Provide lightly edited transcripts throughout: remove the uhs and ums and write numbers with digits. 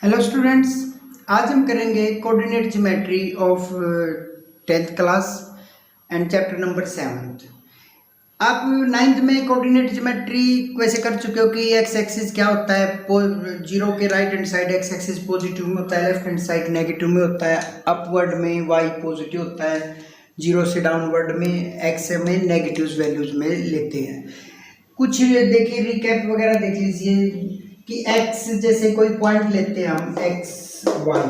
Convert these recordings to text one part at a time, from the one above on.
Hello students, आज हम करेंगे coordinate geometry of 10th class and chapter number 7। आप 9th में कोऑर्डिनेट ज्योमेट्री वैसे कर चुके हो कि एक्स एक्सिस क्या होता है। जीरो के right hand side x axis positive में होता है, लेफ्ट हैंड साइड नेगेटिव में होता है। अपवर्ड में वाई पॉजिटिव होता है, जीरो से डाउनवर्ड में एक्स में नेगेटिव वैल्यूज में लेते हैं। कुछ देखिए, रिकैप वगैरह देख लीजिए कि x जैसे कोई पॉइंट लेते हैं हम x y,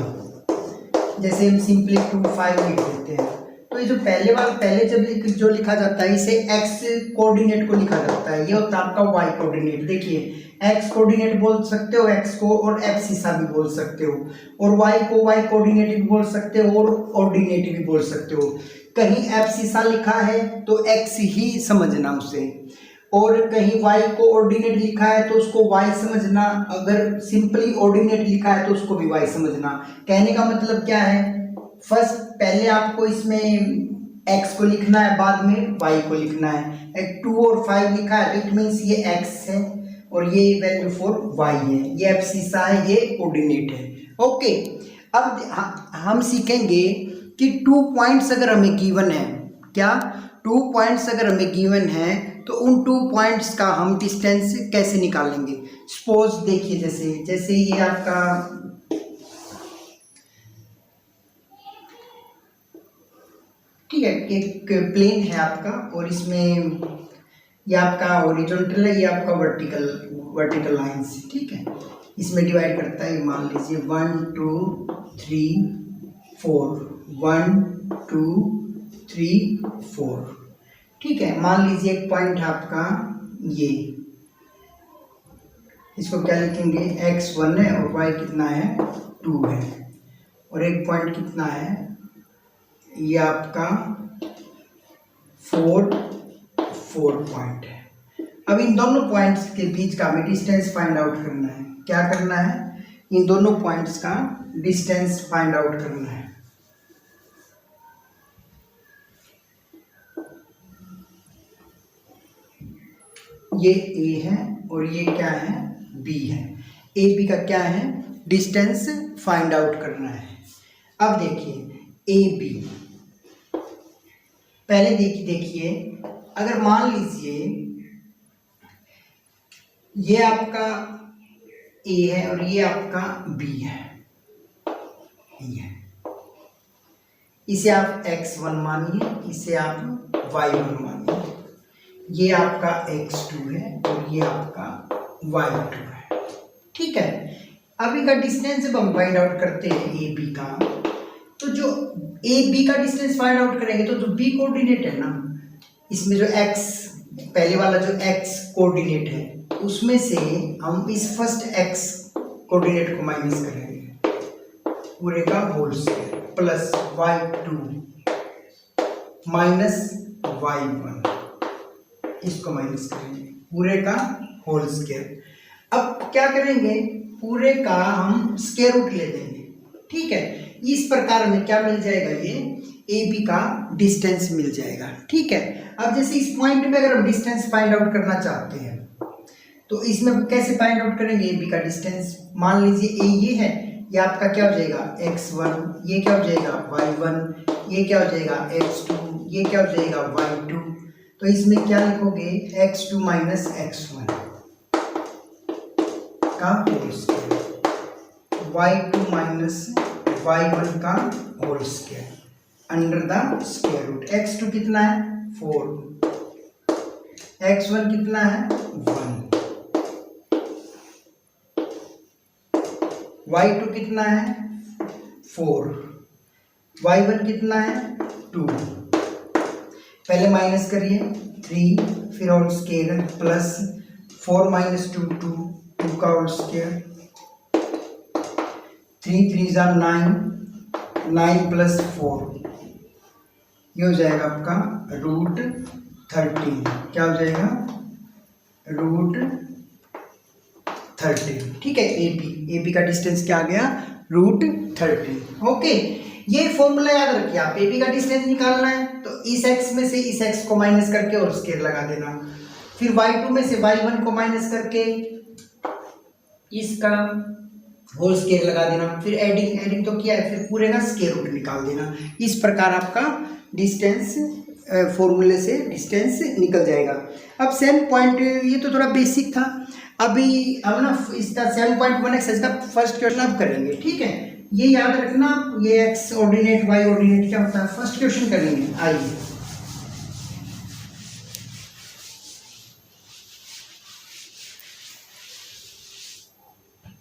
जैसे हम सिंपली 2 5 लिख देते हैं। तो ये जो पहले जब जो लिखा जाता है इसे x कोऑर्डिनेट को लिखा जाता है, ये होता है आपका y कोऑर्डिनेट। देखिए, x कोऑर्डिनेट बोल सकते हो x को, और एब्सिसा भी बोल सकते हो, और y को y कोऑर्डिनेट भी बोल सकते हो, और ऑर्डिनेट भी बोल सकते हो। कहीं एब्सिसा लिखा है तो x ही समझना उसे, और कहीं y को ऑर्डिनेट लिखा है तो उसको y समझना, अगर सिंपली ऑर्डिनेट लिखा है तो उसको भी y समझना। कहने का मतलब क्या है, पहले आपको इसमें x को लिखना है, बाद में y को लिखना है। 2 और 5 लिखा है तो इट मीन्स ये x है और ये वैल्यू फॉर y है, ये एब्सिसा है, ये ऑर्डिनेट है। ओके, अब हम सीखेंगे कि 2 पॉइंट्स अगर हमें गिवन है, क्या 2 पॉइंट्स अगर हमें गिवन है तो उन 2 पॉइंट्स का हम डिस्टेंस कैसे निकालेंगे। सपोज देखिए, जैसे ये आपका ठीक है, एक प्लेन है आपका, और इसमें ये आपका हॉरिजॉन्टल है, ये आपका वर्टिकल लाइंस, ठीक है। इसमें डिवाइड करता है, मान लीजिए 1 2 3 4, 1 2 3 4, ठीक है। मान लीजिए एक पॉइंट है आपका ये, इसको क्या लिखेंगे, x1 है और y कितना है 2 है, और एक पॉइंट कितना है ये आपका 4 पॉइंट है। अब इन दोनों पॉइंट्स के बीच का हमें डिस्टेंस फाइंड आउट करना है। क्या करना है, इन दोनों पॉइंट्स का डिस्टेंस फाइंड आउट करना है। ये A है और ये क्या है, B है। ए बी का क्या है, डिस्टेंस फाइंड आउट करना है। अब देखिए ए बी, पहले देखिए, अगर मान लीजिए ये आपका A है और ये आपका B है, ये इसे आप x1 मानिए, इसे आप y1 मानिए, ये आपका x2 है और ये आपका y2 है, ठीक है। अब इनका डिस्टेंस जब हम फाइंड आउट करते हैं ए बी का, तो जो ए बी का डिस्टेंस फाइंड आउट करेंगे तो जो बी कोऑर्डिनेट है ना, इसमें जो x, पहले वाला जो x कोऑर्डिनेट है, उसमें से हम इस फर्स्ट x कोऑर्डिनेट को माइनस करेंगे, पूरे का whole square, plus y2 minus y1, इसको माइनस करेंगे, पूरे का होल स्क्वायर। अब क्या करेंगे, पूरे का हम स्क्वायर रूट ले देंगे, ठीक है। इस प्रकार में क्या मिल जाएगा, ये ए बी का डिस्टेंस मिल जाएगा, ठीक है। अब जैसे इस पॉइंट में अगर हम डिस्टेंस फाइंड आउट करना चाहते हैं तो इसमें कैसे फाइंड आउट करेंगे ए बी का डिस्टेंस। मान लीजिए ए ये है, ये आपका क्या हो जाएगा x1, ये क्या हो जाएगा y1, ये क्या हो जाएगा x2, ये क्या हो जाएगा y2। तो इसमें क्या लिखोगे, x2 माइनस x1 का whole square, y2 minus y1 का whole square under the square root. x2 कितना है 4, x1 कितना है 1, y2 कितना है 4, y1 कितना है 2। पहले माइनस करिए 3, फिर होल स्क्वायर, प्लस 4 माइनस 2 2 का होल स्क्वायर, 3 3 जा 9, 9 प्लस 4, ये हो जाएगा आपका रूट 13। क्या हो जाएगा, रूट 13, ठीक है। ए बी का डिस्टेंस क्या आ गया, रूट 13। ओके, ये फॉर्मूला याद रखिए आप, ए बी का डिस्टेंस निकालना है तो इस x में से इस x को माइनस करके और स्क्वायर लगा देना, फिर y2 में से y1 को माइनस करके इसका होल स्केयर लगा देना, फिर एडिंग तो किया है, फिर पूरे का स्केयर रूट निकाल देना। इस प्रकार आपका डिस्टेंस फॉर्मूले से डिस्टेंस निकल जाएगा। अब 7 ये तो थोड़ा बेसिक था। अभी हम ना इसका 7.1 एक्सरसाइज का फर्स्ट क्वेश्चन अब करेंगे, ठीक है। ये याद रखना, ये एक्स ऑर्डिनेट वाई ऑर्डिनेट क्या होता है, फर्स्ट क्वेश्चन करेंगे। आइए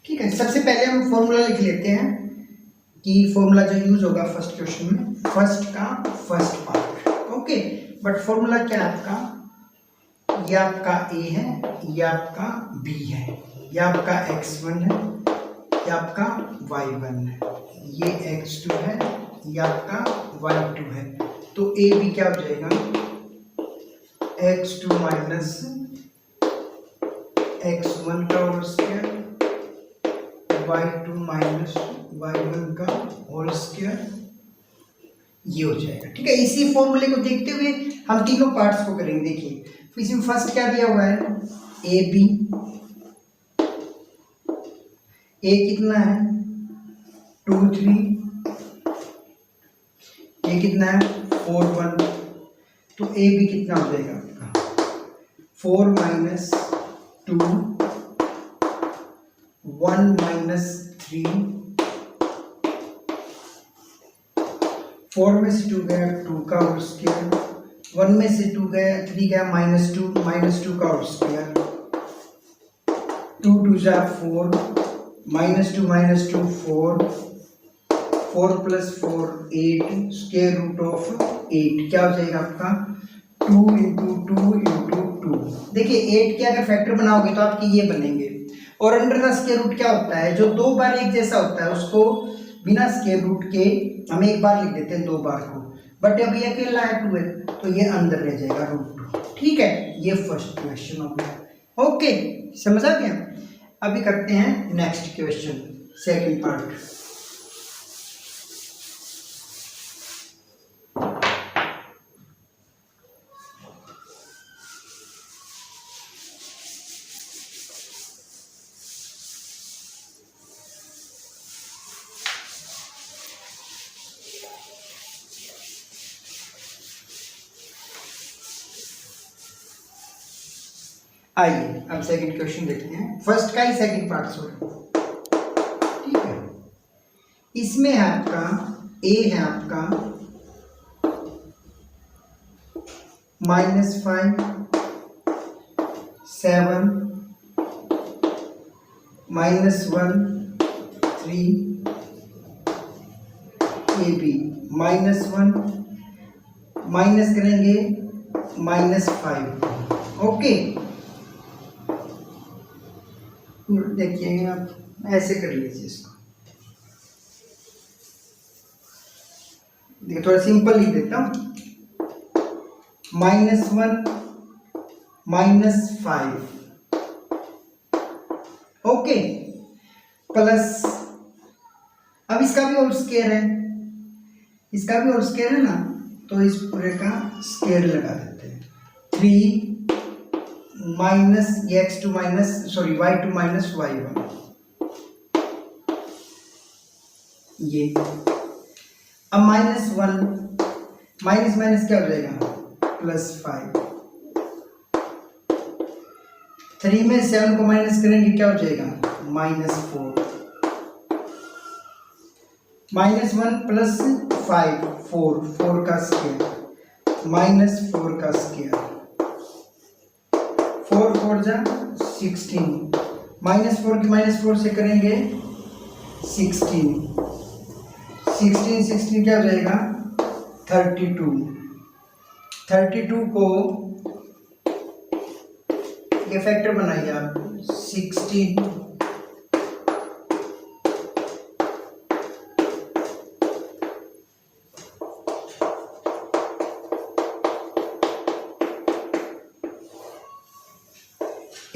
ठीक है, सबसे पहले हम फॉर्मूला लिख लेते हैं कि फॉर्मूला जो यूज होगा फर्स्ट क्वेश्चन में, first part, okay. But formula क्या है आपका, ये आपका ए है, ये आपका बी है, ये आपका x1 है, ये आपका y1 है, ये x2 है, ये आपका y2 है। तो ए बी क्या हो जाएगा, x2 माइनस x1 का whole square, y2 minus y1 का होल स्क्वायर, ये हो जाएगा, ठीक है। इसी फॉर्मूले को देखते हुए हम तीनों पार्ट्स को करेंगे। देखिए इसमें फर्स्ट क्या दिया हुआ है, ए बी, ए कितना है 2 3, ये कितना है 4 1, तो ए बी कितना हो जाएगा आपका 4 माइनस 2 1 माइनस 3, 4 में से 2 गया 2 का होल स्क्वायर, 1 में से 2 गया 3 गया -2 का होल स्क्वायर, 2 2 जा 4, -2 4, 4 + 4 8, स्क्वायर रूट ऑफ 8 क्या हो जाएगा आपका 2 × 2 × 2। देखिए 8 के अगर फैक्टर बनाओगे तो आपके ये बनेंगे, और अंडर द स्क्वायर रूट क्या होता है, जो 2 बार एक जैसा होता है उसको बिना स्क्वायर रूट के हम एक बार लिख देते हैं 2 बार को, बट अभी अकेला है 2 है तो ये अंदर रह जाएगा √2, ठीक है। ये फर्स्ट क्वेश्चन हो गया, ओके, समझ आ गया। अभी करते हैं नेक्स्ट क्वेश्चन, सेकंड पार्ट। आइए अब सेकंड क्वेश्चन देखते हैं, फर्स्ट का ही सेकंड पार्ट सॉरी, ठीक है। इसमें है आपका ए है आपका -5 7 -1 3, ए बी -1 माइनस करेंगे -5, ओके। देखिए आप ऐसे कर लीजिए इसको, देखिए थोड़ा सिंपल लिख देता हूँ, -1 -5, ओके, प्लस अब इसका भी होल स्क्वायर है, इसका भी होल स्क्वायर है ना, तो इस पूरे का स्क्वायर लगा देते हैं 3 minus x2 minus sorry y2 minus y1, ये अब -1 माइनस क्या हो जाएगा +5, 3 में 7 को माइनस करेंगे क्या हो जाएगा -4, -1 + 5 4 का स्क्वायर -4 का स्क्वायर, 4 4 जा 16, -4 की -4 से करेंगे 16 क्या हो जाएगा 32 को ये फैक्टर बनाइए आप 16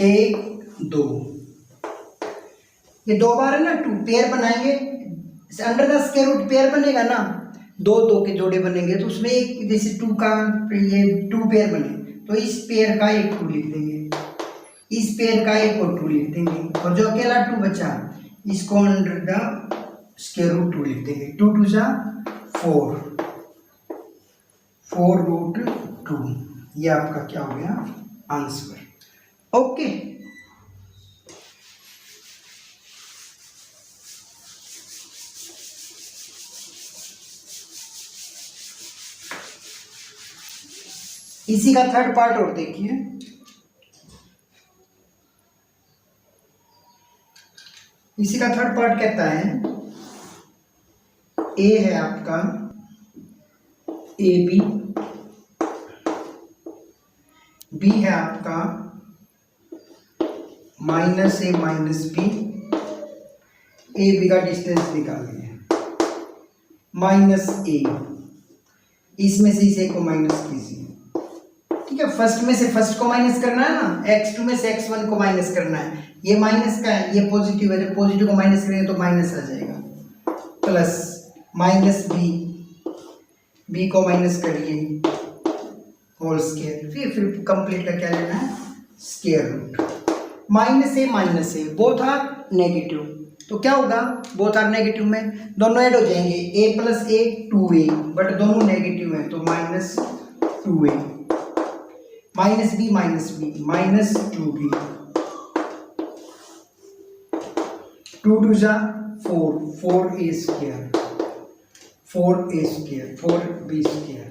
1 2, ये 2 बार है ना, 2 पेयर बनाएंगे, under the square root pair बनेगा ना, 2 के जोड़े बनेंगे, तो उसमें एक जैसे 2 का ये 2 पेयर बने तो इस पेयर का एक 2 लिख देंगे, इस पेयर का एक और 2 लिख देंगे, और जो अकेला 2 बचा इसको अंडर द स्क्वायर रूट 2 लिख देंगे। 2 2 जा 4, 4 रूट 2, ये आपका क्या हो गया आंसर। ओके, इसी का थर्ड पार्ट और देखिए। इसी का थर्ड पार्ट कहता है ए है आपका ए बी, बी है आपका minus A minus B, A B का डिस्टेंस निकालिए माइनस ए, इसमें से इसे को माइनस कीजिए। ठीक है, फर्स्ट में से फर्स्ट को माइनस करना है ना, x2 में से x1 को माइनस करना है। ये माइनस का है, ये पॉजिटिव है, जब पॉजिटिव को माइनस करेंगे तो माइनस आ जाएगा, प्लस माइनस बी, बी को माइनस करिए होल स्क्वायर, फिर कंप्लीट का क्या लेना है square root. Minus A both are negative, तो क्या होगा बोथ आर नेगेटिव में दोनों ऐड हो जाएंगे, a plus A 2a, but दोनों नेगेटिव हैं तो minus 2a, minus B minus 2b, 2 2 जा 4, 4a square, 4a square, 4b square,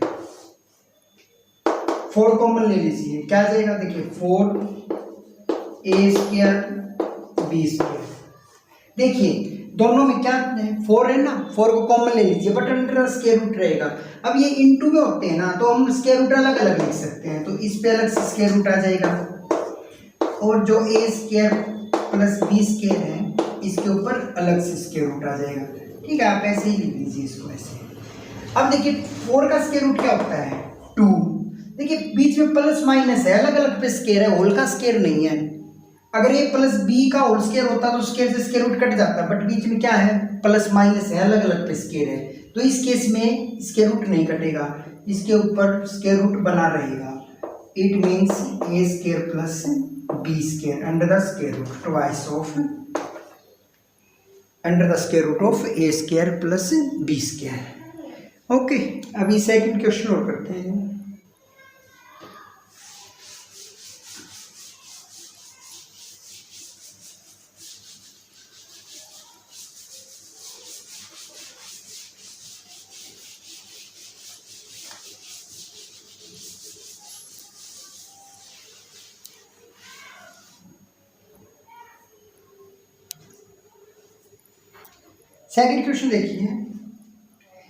4 common ले लीजिए, क्या आ जाएगा देखिए 4a स्क्वायर b स्क्वायर। देखिए दोनों में क्या 4 है ना, 4 को कॉमन ले लीजिए, बट अंडर स्क्वायर रूट रहेगा। अब ये इनटू में होते हैं ना, तो हम स्क्वायर रूट अलग अलग लिख सकते हैं, तो इस पे अलग से स्क्वायर रूट आ जाएगा, और जो a square plus b square है इसके ऊपर अलग से स्क्वायर रूट आ जाएगा। ठीक है, आप ऐसे ही लिख लीजिए इसको ऐसे। अब देखिए 4 का स्क्वायर रूट क्या होता है 2, देखिए बीच में प्लस माइनस है, अलग अलग पे स्क्वायर है, होल का स्क्वायर नहीं है। अगर ये प्लस बी का होल स्क्वायर होता तो स्क्वायर से स्क्वायर रूट कट जाता, बट बीच में क्या है प्लस माइनस है, अलग अलग पे स्क्वायर है, तो इस केस में स्क्वायर रूट नहीं कटेगा, इसके ऊपर स्क्वायर रूट बना रहेगा। It means A square plus B square under the square root twice of under the square root of A square plus B square. Okay, अभी सेकंड क्वेश्चन और करते हैं। सेकंड क्वेश्चन देखिए,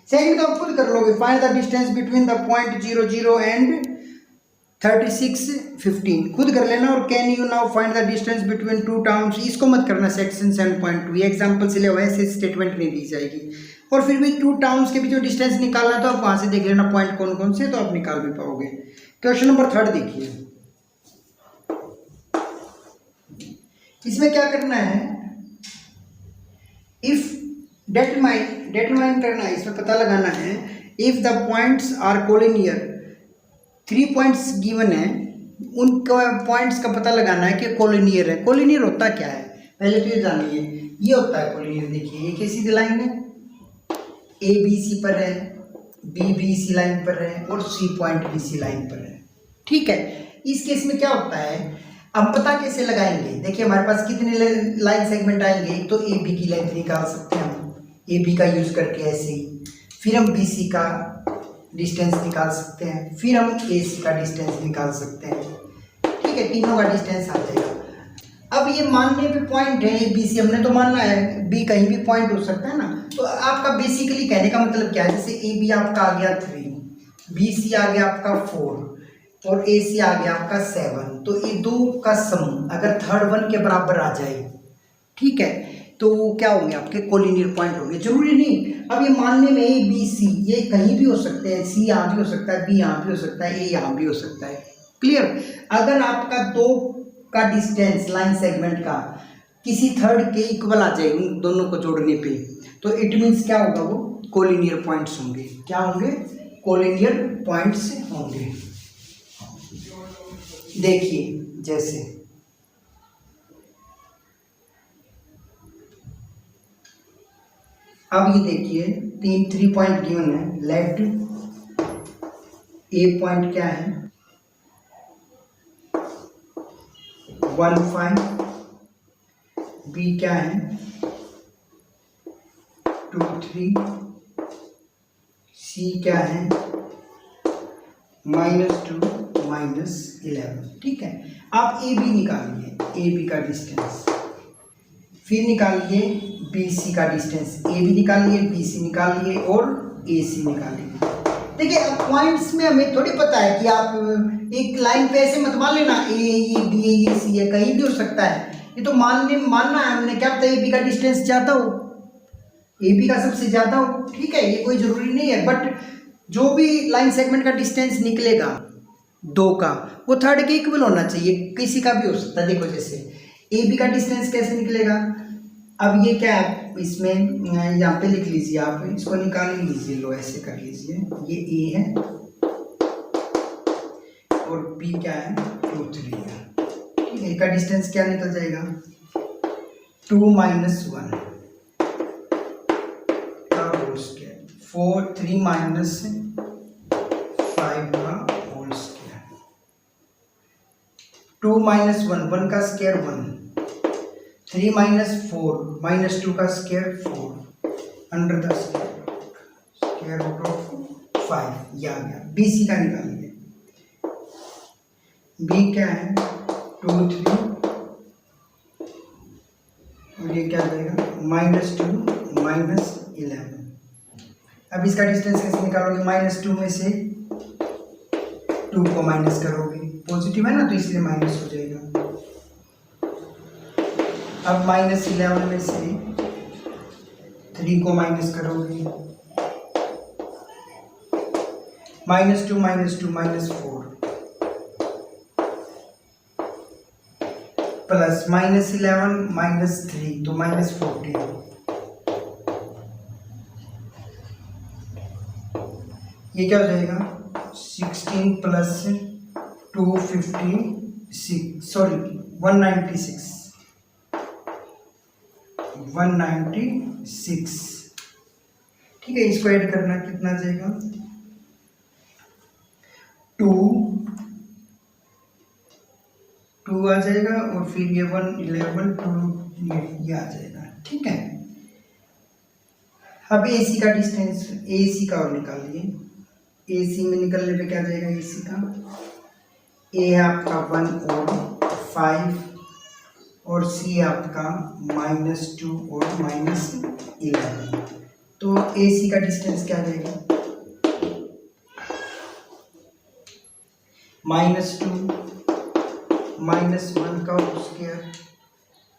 सेकंड तो आप खुद कर लोगे। Find the distance between the point 0 0 and 36 15, खुद कर लेना। और can you now find the distance between two towns, इसको मत करना सेक्शन 7.2, ये एग्जाम्पल से लिया हुआ है, ऐसे स्टेटमेंट नहीं दी जाएगी। और फिर भी टू टाउन्स के बीच जो डिस्टेंस निकालना है तो आप वहां से देख लेना पॉइंट कौन कौन से, तो आप निकाल भी पाओगे। क्वेश्चन नंबर 3 देखिए, इसमें क्या करना है, इफ डेटरमाइन करना है, इसमें पता लगाना है if the points are collinear, 3 points given है, उन पॉइंट्स का पता लगाना है कि कोलिनियर है। कोलिनियर होता क्या है पहले तो ये जानिए, ये होता है कोलिनियर। देखिए ये कैसी लाइन है, ए बी सी पर है, बी बी सी लाइन पर है, और C point B C line पर है। ठीक है, इस केस में क्या होता है, अब पता कैसे लगाएंगे, देखिए हमारे पास कितने लाइन सेगमेंट आएंगे, एक तो ए बी की लेंथ निकाल सकते हैं हम ए बी का यूज करके ऐसे ही, फिर हम बी सी का डिस्टेंस निकाल सकते हैं, फिर हम ए सी का डिस्टेंस निकाल सकते हैं। ठीक है, तीनों का डिस्टेंस आ जाएगा। अब ये मानने पे पॉइंट है ए बी सी, हमने तो मानना है, बी कहीं भी पॉइंट हो सकता है ना, तो आपका बेसिकली कहने का मतलब क्या है, जैसे ए बी आपका आ गया 3, बी सी आ गया आपका 4 और ए सी आ गया आपका 7, तो ये दो का सम अगर थर्ड वन के बराबर आ जाए, ठीक है, तो वो क्या होंगे आपके कोलिनियर पॉइंट होंगे। जरूरी नहीं, अब ये मानने में ए बी सी ये कहीं भी हो सकते हैं, सी यहाँ भी हो सकता है, बी यहाँ भी हो सकता है, ए यहाँ भी हो सकता है। क्लियर, अगर आपका दो का डिस्टेंस लाइन सेगमेंट का किसी थर्ड के इक्वल आ जाए उन दोनों को जोड़ने पे, तो इट मीन्स क्या होगा, वो कोलिनियर पॉइंट्स होंगे। क्या होंगे, कोलिनियर पॉइंट्स होंगे। देखिए जैसे अब ये देखिए 3 पॉइंट गिवन है, लेट ए पॉइंट क्या है 1 5, बी क्या है 2 3, सी क्या है -2 -11। ठीक है, आप ए बी निकालिए, ए बी का डिस्टेंस, फिर निकालिए बी सी का डिस्टेंस, ए बी निकालिए, बी सी निकालिए और ए सी निकालिए। देखिए अब पॉइंट्स में हमें थोड़ी पता है कि आप एक लाइन पे ऐसे मत मान लेना ए बी ये सी है, कहीं भी हो सकता है। ये तो मानना है हमने, क्या पता ए बी का डिस्टेंस ज़्यादा हो, ए बी का सबसे ज़्यादा हो। ठीक है, ये कोई ज़रूरी नहीं है, बट जो भी लाइन सेगमेंट का डिस्टेंस निकलेगा दो का, वो थर्ड के इक्वल होना चाहिए, किसी का भी हो सकता है। देखो जैसे ए बी का डिस्टेंस कैसे निकलेगा, अब ये क्या है इसमें यहाँ पे लिख लीजिए, आप इसको निकाल ही लीजिए, लो ऐसे कर लीजिए, ये ए है और बी क्या है 2 3 है। ठीक है, ए का डिस्टेंस क्या निकल जाएगा 2 - 1 का होल स्क्वायर, 4 3 - 5 का होल स्क्वायर, 2 - 1 का स्क्वायर 1, 3 - 4 -2 का square 4 under the square root of 5। ये आ गया। बी सी का निकालिए, बी क्या है 2 3 और ये क्या जाएगा -2 -11। अब इसका डिस्टेंस कैसे निकालोगे, -2 में से 2 को माइनस करोगे, पॉजिटिव है ना तो इसलिए माइनस हो जाएगा। अब -11 में से 3 को माइनस करोगे, -2 -4 प्लस -11 -3 तो -14। ये क्या हो जाएगा 16 प्लस 256 सॉरी 196 196। ठीक है, इसको ऐड करना कितना जाएगा 2 आ जाएगा और फिर ये 1 11 2 ये आ जाएगा। ठीक है, अब ए सी का डिस्टेंस, ए सी का और निकालिए, ए सी में निकलने पे क्या जाएगा ए सी का, ए है आपका 1 और 5 और सी आपका -2 और -11। तो ए सी का डिस्टेंस क्या जाएगा -2 -1 का स्क्वायर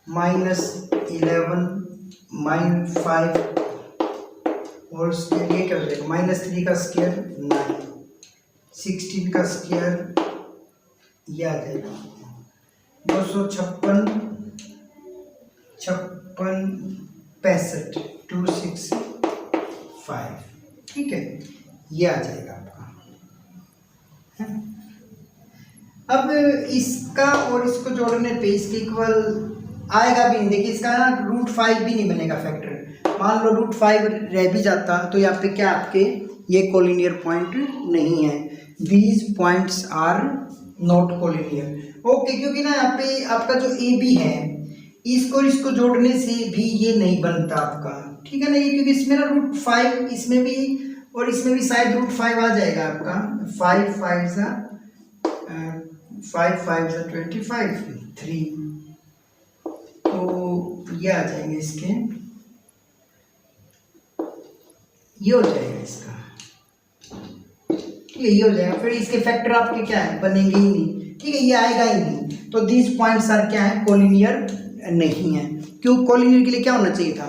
-11 -5 और स्क्वायर, ये क्या हो जाएगा -3 का स्क्वायर 9, 16 का स्क्वायर ये आ जाएगा 256 65 265। ठीक है, ये आ जाएगा आपका। अब इसका और इसको जोड़ने पे इसके इक्वल आएगा भी नहीं। देखिए इसका ना √5 भी नहीं बनेगा फैक्टर। मान लो √5 रह भी जाता तो यहाँ पे क्या आपके ये कोलिनियर पॉइंट नहीं है, these points are not collinear. Okay, क्योंकि ना यहाँ पे आपका जो ए बी है इसको जोड़ने से भी ये नहीं बनता आपका। ठीक है ना, ये क्योंकि इसमें ना √5 इसमें भी और इसमें भी शायद √5 आ जाएगा आपका। 5 5 25 3 तो ये आ जाएंगे इसके, ये हो जाएगा इसका। ठीक है, ये हो जाएगा। फिर इसके फैक्टर आपके क्या है बनेंगे ही नहीं। ठीक है, ये आएगा ही नहीं। तो दीज पॉइंट्स आर क्या है कोलिनियर नहीं है। क्यों, कोलिनियर के लिए क्या होना चाहिए था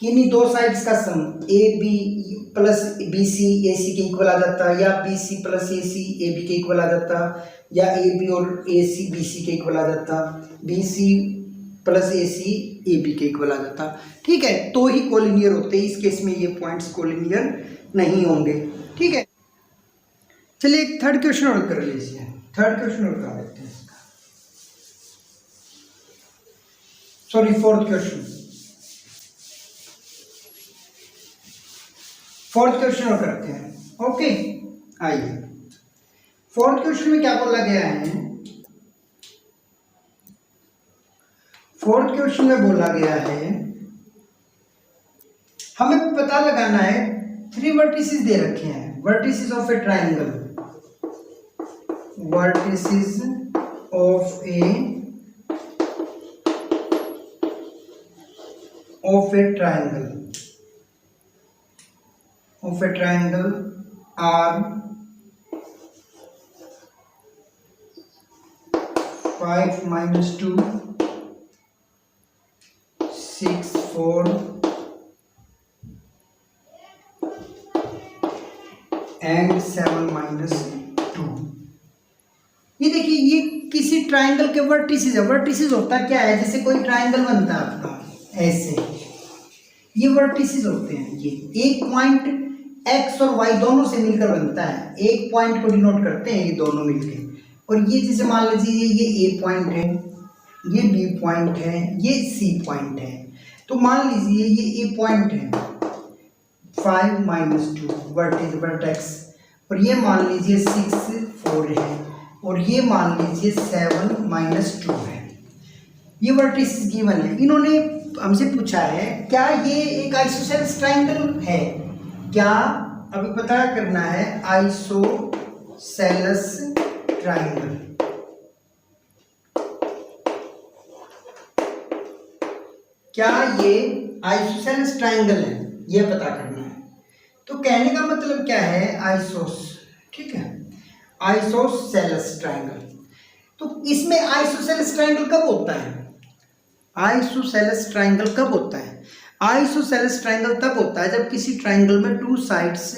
कि इन्हीं दो साइड्स का sum A B plus B C A C के इक्वल आ जाता, या B C plus A C A B के इक्वल आ जाता, या ए बी और ए सी बी सी के इक्वल आ जाता, B C plus A C A B के इक्वल आ जाता। ठीक है, तो ही कोलिनियर होते। इस केस में ये पॉइंट्स कोलिनियर नहीं होंगे। ठीक है, चलिए एक थर्ड क्वेश्चन और कर लीजिए। थर्ड क्वेश्चन और कर लेते हैं, sorry fourth question. Fourth question और करते हैं। ओके, आइए फोर्थ क्वेश्चन में क्या बोला गया है। फोर्थ क्वेश्चन में बोला गया है हमें पता लगाना है, 3 वर्टिसेस दे रखे हैं, vertices of a triangle, vertices of a triangle are 5 minus 2 6 4 and 7 minus 2। ये देखिए, ये किसी ट्राइंगल के वर्टिसेस है। वर्टिसेस होता क्या है, जैसे कोई ट्राइंगल बनता है आपका ऐसे, ये वर्टिसेस होते हैं। ये एक पॉइंट एक्स और वाई दोनों से मिलकर बनता है, एक पॉइंट को डिनोट करते हैं ये दोनों मिलकर। और ये जैसे मान लीजिए ये ए पॉइंट है, ये बी पॉइंट है, ये सी पॉइंट है। तो मान लीजिए ये ए पॉइंट है 5 minus 2 वर्टेक्स, और ये मान लीजिए 6 4 है, और ये मान लीजिए 7 minus 2 है। ये वर्टिसेस गिवन है। इन्होंने हमसे पूछा है क्या ये एक आइसोसेलेस ट्राइंगल है, क्या अभी पता करना है। आइसोसेलेस ट्राइंगल, क्या ये आइसोसेलेस ट्राइंगल है, ये पता करना है। तो कहने का मतलब क्या है, आइसोस, ठीक है, आइसोसेलेस ट्राइंगल। तो इसमें आइसोसेलेस ट्राइंगल कब होता है, आइसोसेलेस ट्राइंगल कब होता है। आइसोसेलेस ट्राइंगल तब होता है जब किसी ट्राइंगल में 2 sides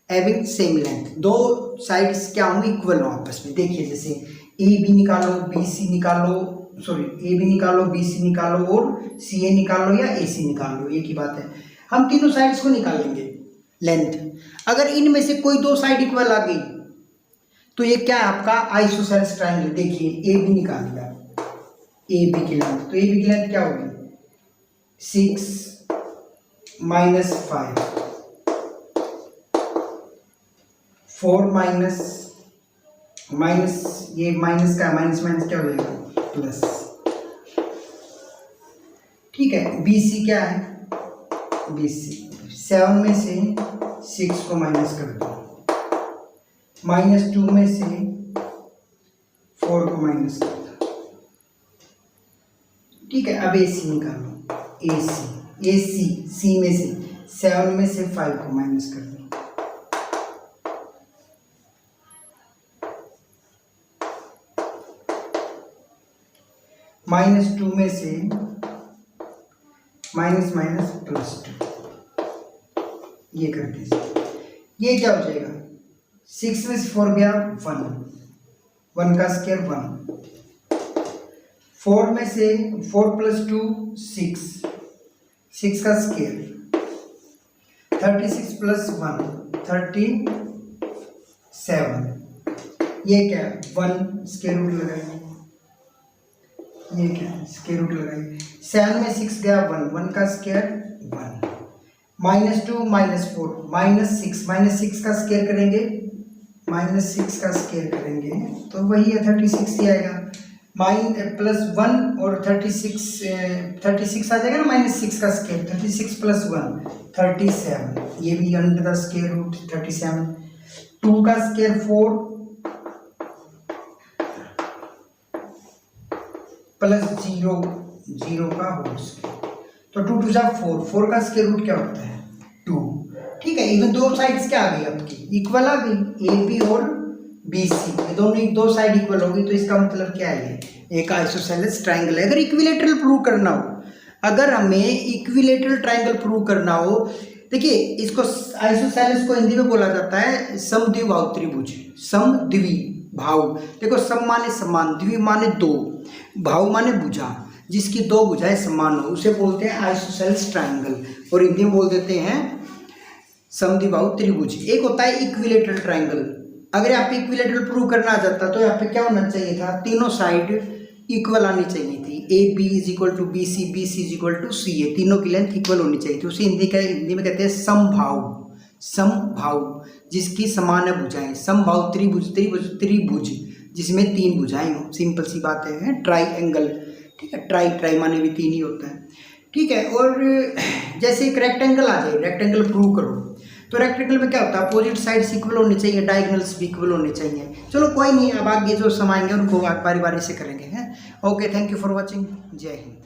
having same length, 2 sides क्या होंगे, इक्वल हो आपस में। देखिए जैसे ए बी निकालो, बी सी निकालो, सॉरी ए बी निकालो, बी सी निकालो और सी ए निकालो या ए सी निकालो, ये की बात है। हम तीनों साइड्स को निकालेंगे लेंथ। अगर इनमें से कोई 2 साइड इक्वल आ गई तो ये क्या है आपका आइसोसेलेस ट्राइंगल। देखिए ए बी निकाल दिया, ए बी की लेंथ, तो ए बी की लेंथ क्या होगी 6 minus 5, 4 माइनस ये माइनस का माइनस माइनस क्या हो जाएगा प्लस, ठीक है। बी सी क्या है, बी सी 7 में से 6 को माइनस कर दो, -2 में से 4 को माइनस कर दो, ठीक है। अब ए सी निकालो, ए सी सी में से 7 में से 5 को माइनस कर दो, -2 में से माइनस माइनस +2, ये कर दीजिए। ये क्या हो जाएगा 6 में से 4 गया 1, 1 का स्क्वायर 1, 4 में से 4 + 2 6, 6 का स्क्वायर 36 + 1 37, ये क्या 1 स्क्वायर रूट लगाएंगे, ये क्या स्क्वायर रूट लगाइए। 7 में 6 गया 1, 1 का स्क्वायर 1, -2 -4 -6 का स्क्वायर करेंगे, -6 का स्क्वायर करेंगे तो वही है 36 ही आएगा। +1 और 36 आ जाएगा ना, -6 का स्क्वायर 36 + 1 37, ये भी अंडर द स्क्वायर रूट 37, 2 का स्क्वायर 4 +0 0 का होल स्क्वायर, तो 2 2 जा 4, 4 का स्क्वायर रूट क्या होता है 2, ठीक है। इवन 2 साइड्स क्या आ गई आपकी इक्वल आ गई, ए बी और बी सी, ये दोनों 2 साइड इक्वल होगी, तो इसका मतलब क्या है एक आइसोसेलेस ट्राइंगल है। अगर इक्विलेटरल प्रूव करना हो, अगर हमें इक्विलेटरल ट्राइंगल प्रूव करना हो, देखिए इसको आइसोसेलेस को हिंदी में बोला जाता है समद्विबाहु त्रिभुज, समद्विबाहु। देखो सम माने समान, द्वि माने 2, भाव माने भुजा, जिसकी 2 भुजाएं समान हो उसे बोलते हैं आइसोसेलेस ट्राइंगल, और हिंदी में बोल देते हैं समद्विबाहु त्रिभुज। एक होता है इक्विलेटरल ट्राइंगल। अगर यहाँ पे इक्विलेटरल प्रूव करना आ जाता तो यहाँ पे क्या होना चाहिए था, तीनों साइड इक्वल आनी चाहिए थी, A B = B C, B C = C A, तीनों की लेंथ इक्वल होनी चाहिए थी। उसे हिंदी में कहते हैं समभाव, समबाहु जिसकी समान भुजाएं, समबाहु त्रिभुज, त्रिभुज जिसमें 3 भुजाएं हो, सिंपल सी बात है, ट्राइंगल, ठीक है, ट्राई माने भी 3 ही होता है, ठीक है। और जैसे एक रेक्टेंगल आ जाए, रेक्टेंगल प्रूव करो, तो रेक्टेंगल में क्या होता है, अपोजिट साइड्स इक्वल होने चाहिए, डायगोनल्स भी इक्वल होने चाहिए। चलो कोई नहीं, अब आगे जो समाएंगे उनको बारी बारी से करेंगे हैं। Okay, thank you for watching, जय हिंद।